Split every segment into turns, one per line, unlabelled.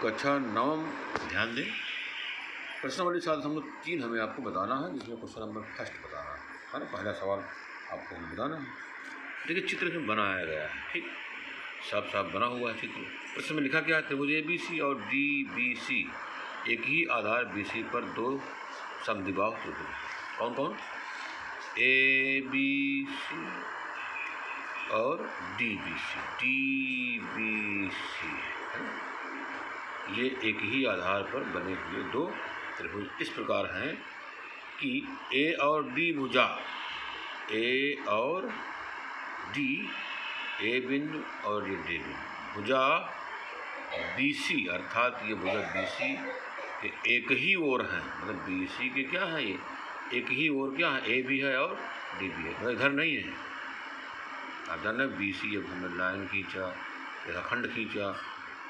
कक्षा 9 ध्यान दें। प्रश्नावली 7 हम लोग 3 हमें आपको बताना है, जिसमें क्वेश्चन नंबर फर्स्ट बताना है ना। पहला सवाल आपको हम बताना है। देखिए चित्र इसमें बनाया गया है, ठीक, साफ साफ बना हुआ है चित्र। प्रश्न में लिखा क्या है, त्रिभुज ABC और DBC एक ही आधार BC पर दो समद्विबाहु त्रिभुज। कौन कौन? ABC और DBC ये एक ही आधार पर बने हुए दो त्रिभुज इस प्रकार हैं कि A और D भुजा, A और D, A बिंदु और ये D बिंदु, भुजा BC अर्थात ये भुजा BC के एक ही ओर हैं। मतलब BC के क्या है, ये एक ही ओर क्या है, A भी है और D भी है, मतलब इधर नहीं है। आप जान रहे BC जब हमने लाइन खींचा, रेखाखंड खींचा,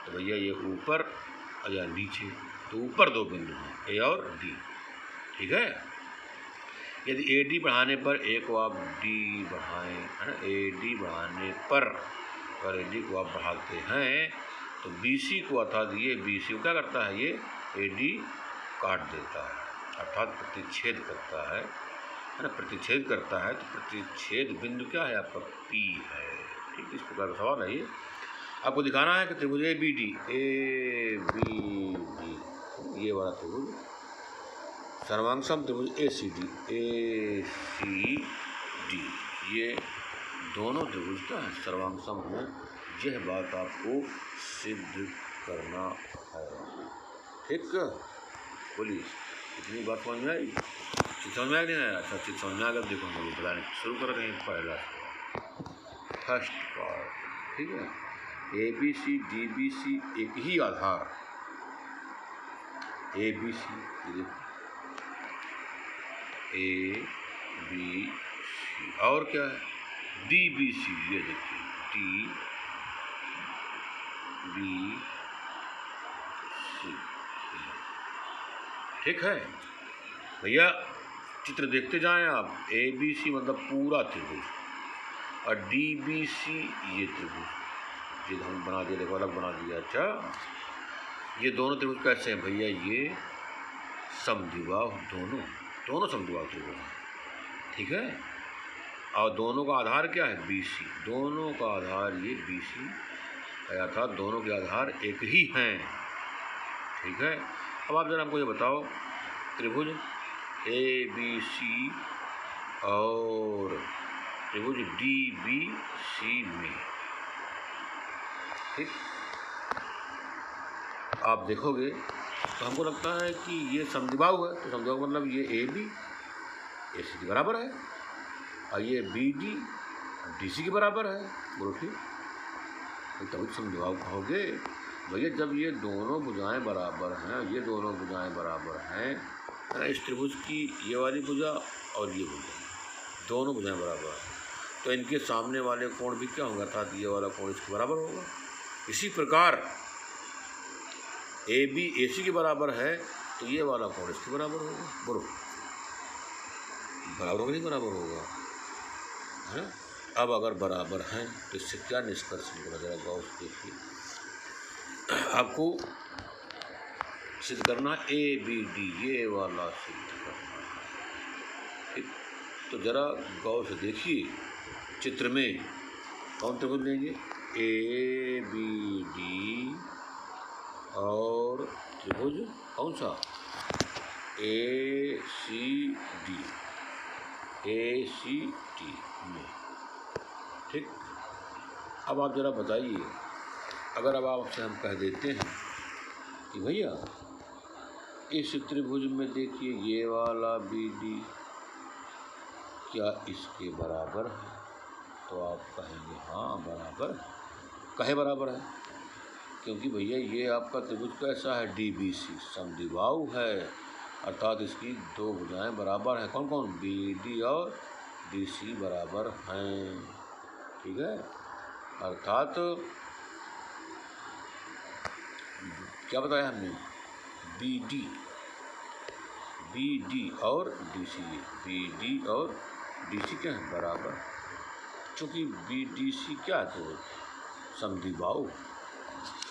तो भैया ये ऊपर या नीचे, तो ऊपर दो बिंदु हैं A और D, ठीक है। यदि AD बढ़ाने पर A को आप D बढ़ाएं, है ना, AD बढ़ाने पर अगर AD को आप बढ़ाते हैं तो BC को अर्थात ये BC को क्या करता है, ये AD काट देता है, अर्थात प्रतिच्छेद करता है ना, प्रतिच्छेद करता है। तो प्रतिच्छेद बिंदु क्या है आपका, P है, ठीक। इस प्रकार का सवाल है ये। आपको दिखाना है कि त्रिभुज ABD ये वाला त्रिभुज सर्वांगसम त्रिभुज ACD ये दोनों त्रिभुज का सर्वांगसम है। यह बात आपको सिद्ध करना है, ठीक। बोलिए, इतनी बात समझ में आई? समझ में नहीं आया? अच्छा, चीज समझ में आ गया। देखो हम लोग बताने शुरू कर रहे हैं। पहला फर्स्ट पार्ट, ठीक है। ABC DBC एक ही आधार, ABC ABC और क्या है, DBC, ये देखिए DBC, ठीक है भैया। चित्र देखते जाएं आप। ABC मतलब पूरा त्रिभुज और DBC ये त्रिभुज जो हम बना दिया, देखो अलग बना दिया। अच्छा, ये दोनों त्रिभुज कैसे हैं भैया, ये समद्विबाहु, दोनों समद्विबाहु त्रिभुज हैं, ठीक है। और दोनों का आधार क्या है, BC, दोनों का आधार ये BC है, अर्थात दोनों के आधार एक ही हैं, ठीक है। अब आप जरा हमको ये बताओ, त्रिभुज ABC और त्रिभुज DBC में, ठीक, आप देखोगे तो हमको लगता है कि ये समद्विबाहु है। तो समद्विबाहु मतलब ये AB AC के बराबर है और ये BD DC के बराबर है। बोलो ठीक, तो तभी समद्विबाहु कहोगे भैया जब ये दोनों भुजाएं बराबर हैं, ये दोनों भुजाएं बराबर हैं, इस त्रिभुज की ये वाली भुजा और ये भुजा, दोनों भुजाएं बराबर हैं, तो इनके सामने वाले कोण भी क्या होगा, अर्थात ये वाला कोण इसके बराबर होगा। इसी प्रकार AB AC के बराबर है, तो ये वाला कोण इसके बराबर होगा। बोलो, बराबर होगा नहीं बराबर होगा, है। अब अगर बराबर हैं तो इससे क्या निष्कर्ष निकला, जरा गौर से देखिए। आपको सिद्ध करना ABD, ये वाला सिद्ध करना है, ठीक। तो जरा गौर से देखिए चित्र में कौन त्रिभुज लेंगे, ABD और त्रिभुज कौन सा, ACD में, ठीक। अब आप जरा बताइए, अगर अब आपसे हम कह देते हैं कि भैया इस त्रिभुज में देखिए ये वाला BD क्या इसके बराबर है, तो आप कहेंगे हाँ बराबर है। कहे बराबर है, क्योंकि भैया ये आपका त्रिभुज कैसा है, DBC समद्विबाहु है, अर्थात इसकी दो भुजाएं बराबर हैं। कौन कौन, BD और DC बराबर हैं, ठीक है। अर्थात क्या बताया हमने, BD और BD और DC क्या है, बराबर। चूँकि BDC क्या है, तो समद्विबाहु,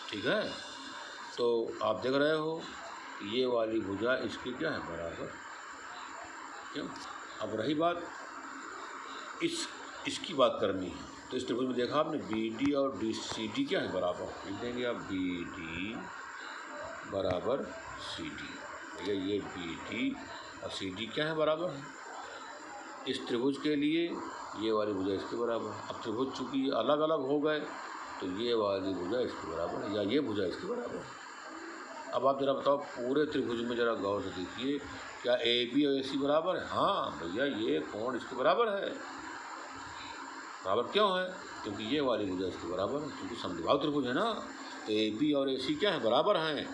ठीक है। तो आप देख रहे हो ये वाली भुजा इसकी क्या है बराबर, क्यों। अब रही बात इसकी बात करनी है, तो इस त्रिभुज में देखा आपने बी डी और डी सी डी क्या है बराबर, लिख देंगे आप बी डी बराबर सी डी। भैया ये बी डी और सी डी क्या है बराबर है, इस त्रिभुज के लिए ये वाली भुजा इसके बराबर। अब त्रिभुज चूँकि अलग अलग हो गए तो ये वाली भुजा इसके बराबर है या ये भुजा इसके बराबर है। अब आप ज़रा बताओ पूरे त्रिभुज में ज़रा गौर से देखिए, क्या ए बी और ए सी बराबर है? हाँ भैया ये कोण इसके बराबर है। बराबर क्यों है? क्योंकि ये वाली भुजा इसके बराबर है, क्योंकि समद्विबाहु त्रिभुज है ना। तो ए बी और ए सी क्या है बराबर हैं।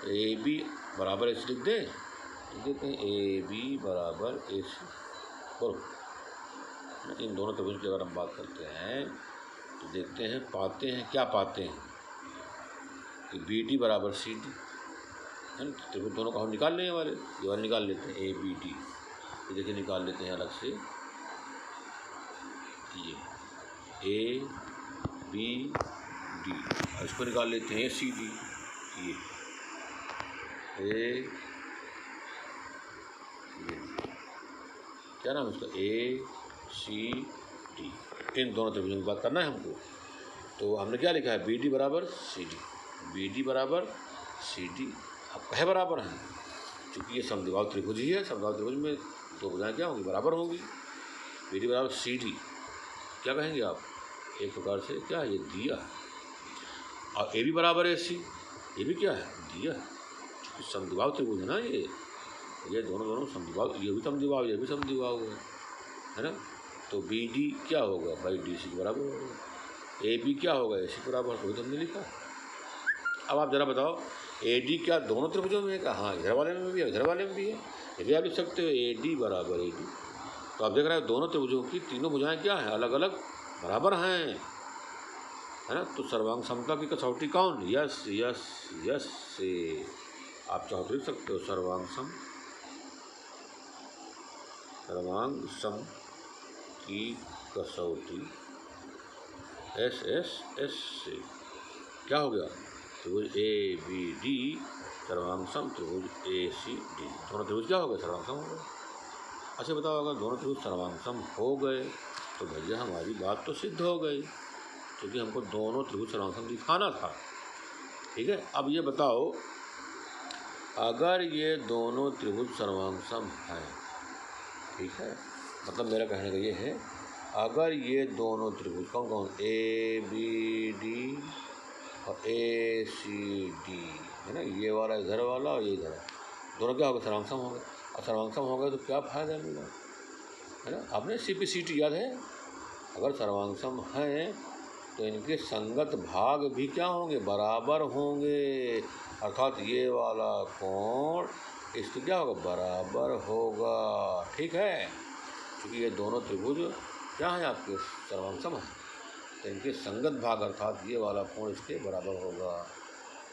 ए बी बराबर ए सी लिख देते हैं ए बी बराबर ए सी। बोलो इन दोनों त्रिभुज की अगर हम बात करते हैं तो देखते हैं पाते हैं क्या पाते हैं कि बी डी बराबर सी डी है ना। त्रिभुज दोनों का हम निकाल लेने वाले, ये वाले निकाल लेते हैं ए बी डी। ये देखिए निकाल लेते हैं अलग से, ये ए बी डी और इसको निकाल लेते हैं सी डी। ये क्या नाम है इसका, ए सी डी। इन दोनों त्रिभुजों की बात करना है हमको। तो हमने क्या लिखा है बी डी बराबर सी डी, बी डी बराबर सी डी। अब कहे बराबर हैं क्योंकि ये समद्विबाहु त्रिभुज ही है। समद्विबाहु त्रिभुज में दो भुजाएं क्या होंगी बराबर होंगी। बी डी बराबर सी डी क्या कहेंगे आप, एक प्रकार से क्या है ये दिया है। और ए बी बराबर ए सी, ये भी क्या है दिया है, क्योंकि समद्विबाहु त्रिभुज है ना ये दोनों समद्विबाहु, ये भी समद्विबाहु ये भी समद्विबाहु है ना। तो बी डी क्या होगा भाई डी सी के बराबर होगा, ए बी क्या होगा ए सी के बराबर, कोई तो हमने लिखा। अब आप ज़रा बताओ ए डी क्या दोनों त्रिभुजों में है क्या? हाँ इधर वाले में भी है इधर वाले में भी है। ये भी आप लिख सकते हो ए डी बराबर ए डी। तो आप देख रहे हो दोनों त्रिभुजों की तीनों भुजाएं क्या हैं अलग अलग बराबर हैं, है ना। तो सर्वांग समता की कसौटी कौन, यस यस यस से आप चाहो तो लिख सकते हो सर्वांग सम की कसौटी एस एस एस से क्या हो गया, त्रिभुज ए बी डी सर्वांग सम त्रिभुज ए सी डी। दोनों त्रिभुज क्या हो गए सर्वांग सम हो गए। अच्छा बताओ अगर दोनों त्रिभुज सर्वांग सम हो गए तो भैया हमारी बात तो सिद्ध हो गई, क्योंकि हमको दोनों त्रिभुज सर्वांग सम दिखाना था। ठीक है, अब ये बताओ अगर ये दोनों त्रिभुज सर्वांग सम हैं, ठीक है, मतलब मेरा कहने का ये है अगर ये दोनों त्रिभुज कौन कौन ए बी डी और ए सी डी है ना, ये वाला इधर वाला और ये इधर, दोनों क्या हो गए सर्वांग सम हो गए। और सर्वांग सम हो गए तो क्या फ़ायदा मिला, है ना। आपने सी पी सी टी याद है, अगर सर्वांग सम हैं तो इनके संगत भाग भी क्या होंगे बराबर होंगे, अर्थात ये वाला कोण इसके क्या होगा बराबर होगा। ठीक है, क्योंकि ये दोनों त्रिभुज क्या है आपके सर्वांग सम है, तो इनके संगत भाग अर्थात ये वाला कोण इसके बराबर होगा।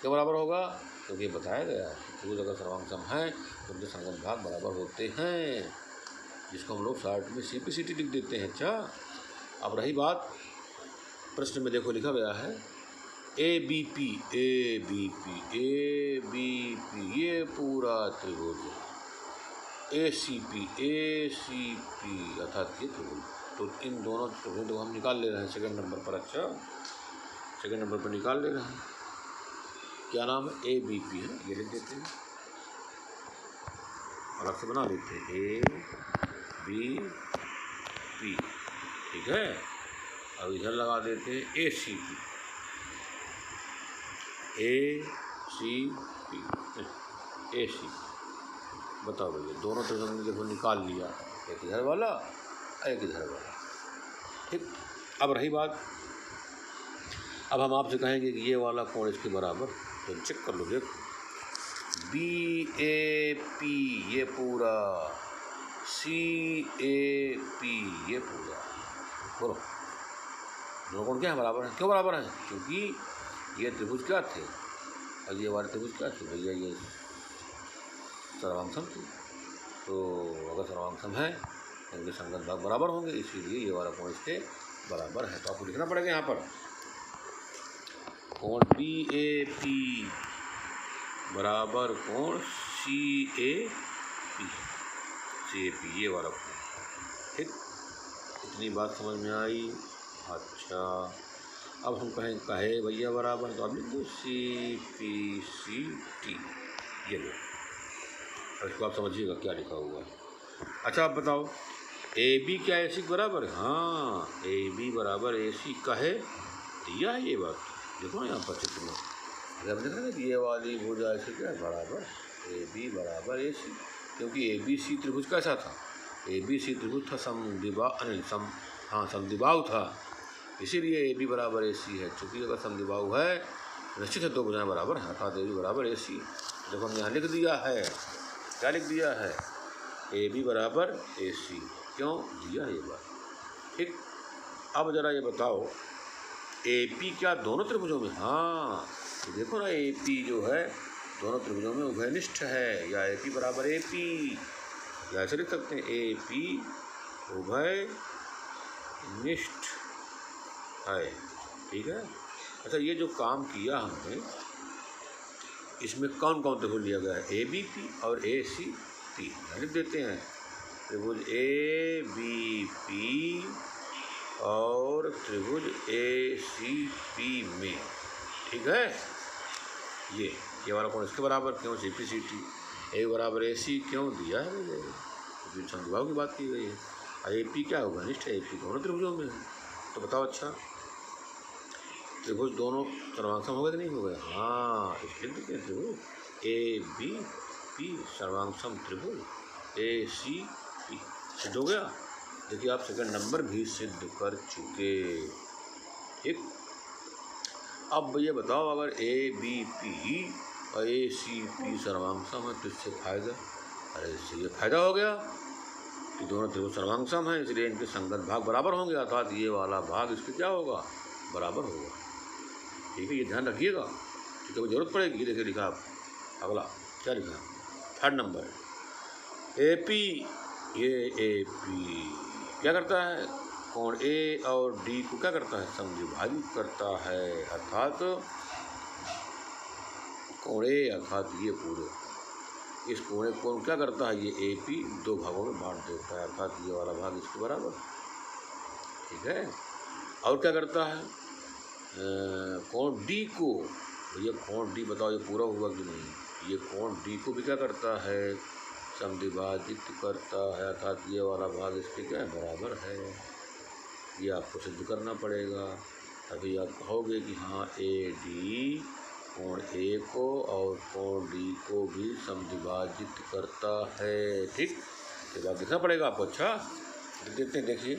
क्या बराबर होगा, क्योंकि ये बताया गया है त्रिभुज अगर सर्वांग सम है तो उनके संगत भाग बराबर होते हैं, जिसको हम लोग शॉर्ट में सी पी सी टी लिख देते हैं। अच्छा अब रही बात प्रश्न में देखो लिखा गया है ए बी पी ये पूरा त्रिभुज, ए सी पी अर्थात ये त्रिभुज। तो इन दोनों त्रिभुज को हम निकाल ले रहे हैं सेकंड नंबर पर। अच्छा सेकंड नंबर पर निकाल ले रहे हैं, क्या नाम है ए बी पी है, ये लिख देते हैं अलग से बना देते हैं ए बी पी। ठीक है, अब इधर लगा देते हैं ए सी पी ए सी। बताओ भैया दोनों त्रिभुज देखो निकाल लिया, एक इधर वाला एक इधर वाला। ठीक, अब रही बात, अब हम आपसे कहेंगे कि ये वाला कोण इसके बराबर, तो चेक कर लो देखो बी ए पी ये पूरा, सी ए पी ये पूरा, बोलो दोनों कोण क्या है बराबर है। क्यों बराबर है, क्योंकि ये त्रिभुज क्या थे और ये वाले त्रिभुज क्या थे भैया ये सर्वांग सम थे। तो अगर सर्वांग सम है इनके संगत भाग बराबर होंगे, इसीलिए ये वाला कोण इसके बराबर है। तो आपको लिखना पड़ेगा यहाँ पर कोण बी ए पी बराबर कोण CAP, ये वाला कोण। ठीक, इतनी बात समझ में आई। अच्छा, अब हम कहे भैया बराबर, तो आप लिख दो CPCT, ये लो। अब इसको आप समझिएगा क्या लिखा हुआ है। अच्छा, आप बताओ AB क्या AC के बराबर है? हाँ, AB बराबर AC कहे दिया है ये बात। देखो ना यहाँ पर चित्र में, अगर देखा ना कि ये वाली भुजा ऐसे क्या है बराबर AB बराबर AC, क्योंकि ABC त्रिभुज कैसा था? ABC त्रिभुज था समद्विबाहु था, इसीलिए AB बराबर AC है। चूँकि अगर समद्विबाहु है निश्चित है दो भुजाएं बराबर हैं, अर्थात AB बराबर AC। देखो हम यहाँ लिख दिया है, क्या लिख दिया है? AB बराबर AC, क्यों दिया ये बात। ठीक, अब जरा ये बताओ AP क्या दोनों त्रिभुजों में? हाँ, तो देखो ना AP जो है दोनों त्रिभुजों में उभयनिष्ठ है, या AP बराबर AP, या ऐसे लिख सकते हैं AP उभयनिष्ठ है। ठीक है। अच्छा, ये जो काम किया हमने, इसमें कौन कौन त्रिभुज लिया गया है? ABP और ACP लिख देते हैं। त्रिभुज ABP और त्रिभुज ACP में, ठीक है, ये वाला कोण इसके बराबर क्यों? CPCT। A बराबर AC क्यों दिया है? क्योंकि समद्विबाहु की बात की गई है। AP क्या होगा? अनिष्ट है, AP दोनों त्रिभुजों में है। तो बताओ, अच्छा त्रिभुज दोनों सर्वांगसम हो गए कि नहीं हो गए? हाँ, इसलिए लिख देते हैं त्रिभुज ABP सर्वांगसम त्रिभुज ACP सिद्ध हो गया। देखिए, आप सेकंड नंबर भी सिद्ध कर चुके। ठीक, अब ये बताओ अगर ABP और ACP सर्वांगसम है तो इससे फायदा, अरे इससे ये फायदा हो गया कि दोनों त्रिभुज सर्वांगसम हैं, इसलिए इनके संगत भाग बराबर होंगे, अर्थात ये वाला भाग इसके क्या होगा? बराबर होगा। ठीक है, ये ध्यान रखिएगा, ठीक है, जरूरत पड़ेगी। देखिए लिखा आप, अगला क्या लिखा? थर्ड नंबर AP, ये AP क्या करता है? कोण A और D को क्या करता है? समद्विभाजित करता है, अर्थात कोण A अर्थात ये पूरे, इस पूरे कोण क्या करता है? ये AP दो भागों में बांट देता है, अर्थात ये वाला भाग इसके बराबर। ठीक है, और क्या करता है? कोण D को, ये कोण D बताओ ये पूरा हुआ कि नहीं? ये कोण D को भी क्या करता है? समद्विभाजित करता है, अर्थात ये वाला भाग इसके क्या है? बराबर है। ये आपको सिद्ध करना पड़ेगा, तभी आप कहोगे कि हाँ AD कोण A को और कोण D को भी समद्विभाजित करता है। ठीक, ये बात लिखना पड़ेगा आपको। अच्छा, देखते हैं, देखिए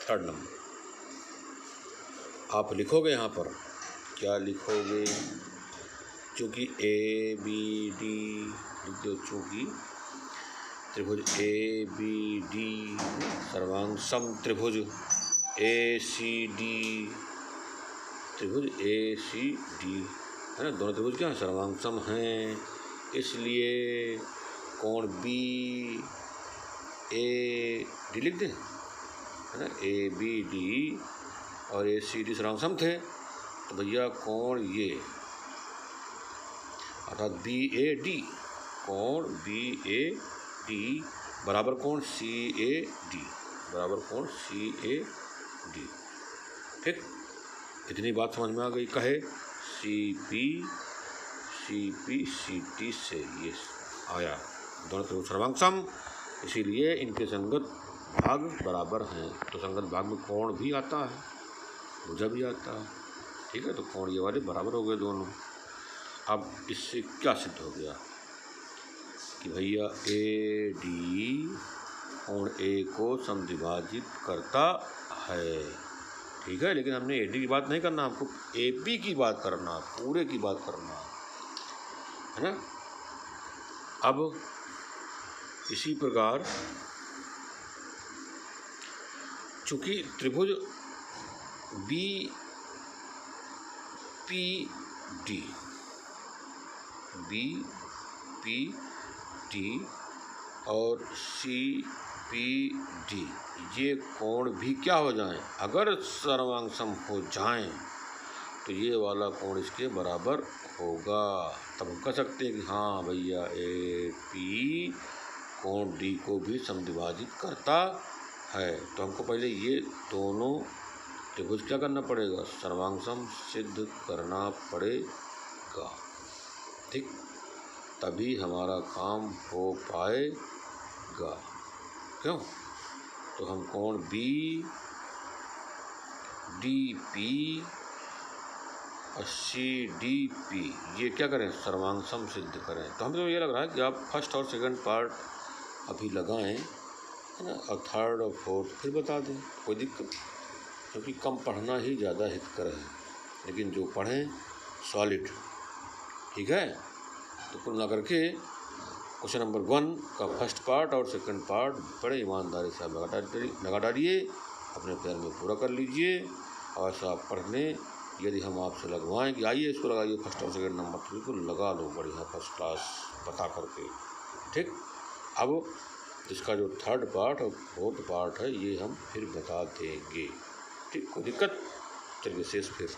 थर्ड नंबर आप लिखोगे यहाँ पर, क्या लिखोगे? चूँकि ABD लिख दो, चूँकि त्रिभुज ABD सर्वांगसम त्रिभुज ACD, त्रिभुज ACD है ना, दोनों त्रिभुज क्या है? सर्वांगसम हैं, इसलिए कोण BAD लिख दें, है ना, ABD और ACD सर्वांगसम थे, तो भैया कोण ये अर्थात BAD, कोण BAD बराबर कोण CAD, बराबर कोण CAD। ठीक, इतनी बात समझ में आ गई। कहे CPCT से ये आया, दोनों त्रिभुज सर्वांगसम, इसीलिए इनके संगत भाग बराबर हैं। तो संगत भाग में कोण भी आता है, भुजा भी आता है। ठीक है, तो कोण ये वाले बराबर हो गए दोनों। अब इससे क्या सिद्ध हो गया कि भैया AD कोण A को समद्विभाजित करता है। ठीक है, लेकिन हमने AD की बात नहीं करना, आपको AP की बात करना, पूरे की बात करना है ना। अब इसी प्रकार चूँकि त्रिभुज BPD और CPD ये कोण भी क्या हो जाएं? अगर सर्वांगसम हो जाएं तो ये वाला कोण इसके बराबर होगा। तब हम कह सकते हैं कि हाँ भैया ए पी कोण डी को भी समद्विभाजित करता है। तो हमको पहले ये दोनों त्रिभुज क्या करना पड़ेगा, सर्वांग-सम सिद्ध करना पड़ेगा। ठीक, तभी हमारा काम हो पाएगा। क्यों? तो हम कोण बी डी पी और सी डी पी ये क्या करें, सर्वांग-सम सिद्ध करें। तो हमें तो ये लग रहा है कि आप फर्स्ट और सेकंड पार्ट अभी लगाएं, है ना, और थर्ड और फोर्थ फिर बता दें, कोई दिक्कत, क्योंकि कम पढ़ना ही ज़्यादा हितकर है। लेकिन जो पढ़ें सॉलिड, ठीक है। तो कुल मिला करके क्वेश्चन नंबर 1 का फर्स्ट पार्ट और सेकंड पार्ट बड़े ईमानदारी से लगा डालिए, अपने पैर में पूरा कर लीजिए। और ऐसा आप पढ़ने यदि हम आपसे लगवाएं कि आइए इसको लगाइए फर्स्ट और सेकंड नंबर, तो बिल्कुल लगा लो बढ़िया फर्स्ट क्लास बता करके। ठीक, अब इसका जो थर्ड पार्ट और फोर्थ पार्ट है ये हम फिर बता देंगे। ठीक, कोई दिक्कत? चलिए शेष फिर